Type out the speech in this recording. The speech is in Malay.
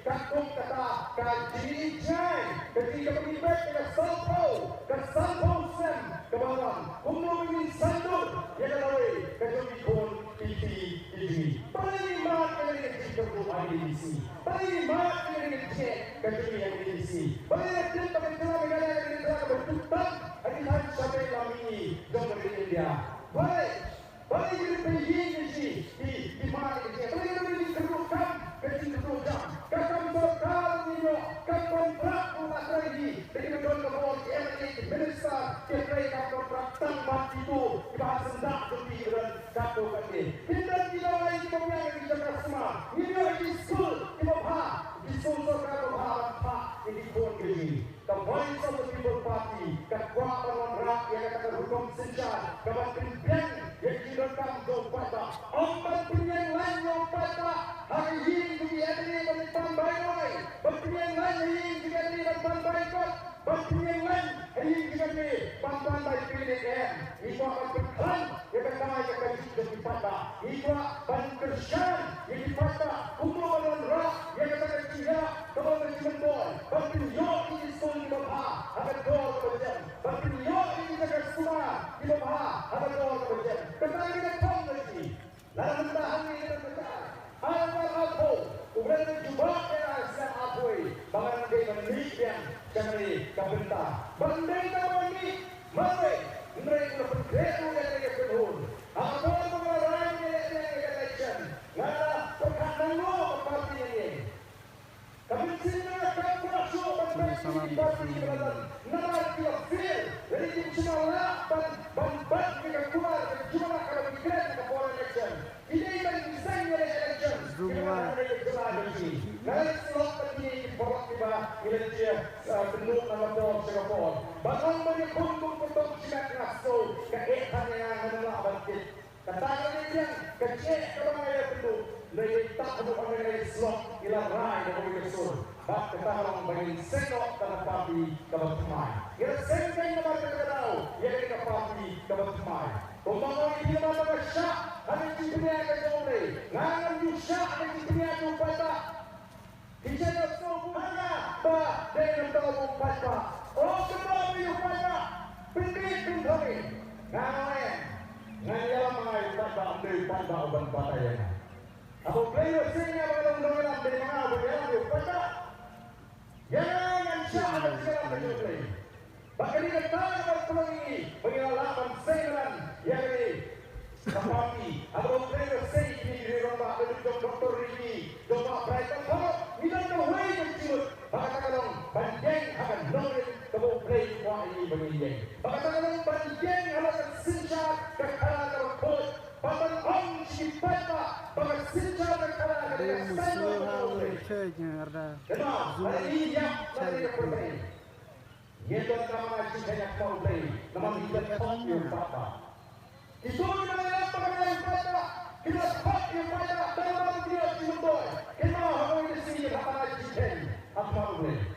kakung kata kajijai ketika penibet ke salpo sem ke bawah umum ingin sandut ya kalawai kejogi pun titi paling mat yang kita berdoa di sini paling mat yang kita kejogi yang di sini paling kita berdoa negara yang kita bertutan hari hari sampai lami jom India baik kita pergi di mana kita paling kita kerukan kerukan kakam berkal ni kakam kontrak umat lagi dengan kontrol minister kita kontrak tambah itu bahasa sendak lebih dan satu kali kita tidak lagi mempunyai kita semua ini lagi school kita di sumber apa ini pun begini the voice of the people party kekuatan rakyat yang akan hukum sejar kekuatan yang direkam pada empat pilihan lain yang pada hari ini begini menyimpan baik berpilihan lain yang begini menyimpan baik berpilihan lain yang begini menyimpan baik pilihan itu akan berklan yang pertama yang akan dipada itu akan kerjaan yang dipada hukum dan rakyat yang akan tidak kepada jembol berpilihan ini semua dibawa akan doa kepada berpilihan ini akan semua dibawa akan doa kepada kembali ke kongsi dalam tahan ini terdekat apa kemudian jubah yang akui bahkan dia menikah kami kebentar bendera ini mereka bergerak dari kedua apa pengarang election ngada perkataan parti ini kami sini akan masuk parti narasi feel dari semua ban kita keluar cuma kalau kita ke election ini yang desain election Guys, slot tadi bawa tiba Malaysia penuh nama dor Singapore. Bahkan banyak untuk siap naso keetan yang adalah bangkit. Katakan dia kecil kalau saya penuh dari tak untuk orang slot ilah rai dan berkesul. Bak katakan bagi senok tanah papi kebetulan. Ia sentai nama terkenal yang kita papi kebetulan. Pembangunan ini nama syak ada di dunia kedua. Ngan syak ada di dunia kedua. Dijadikan semuanya bah dengan tahu baca. Oh sebab itu baca pinggir kami. Ngawen, ngayalah mengai baca ambil baca obat bataya. Apa player sini yang mengalami ambil mengawu yang baca. Jangan syak segala macam. Bahkan ini kita berpeluang pengalaman selan yang ini. Tetapi apa player sini di rumah Dr. Ricky, Dr. Brighton Park. Tidak terway kecil. Bahkan kalau banding akan nolin kemudian play kuah ini begini. Bahkan kalau banding akan senjata kekalahan terkut. Bahkan om si peta. Bahkan senjata kekalahan terkut. Kenapa? Hari ini yang dari permain. Yaitu nama cinta kau play. Nama kita top yang pata. Itu kita lihat permainan pata. Kita top yang pata. Dalam dia cium boy. Kenapa? Apa boleh?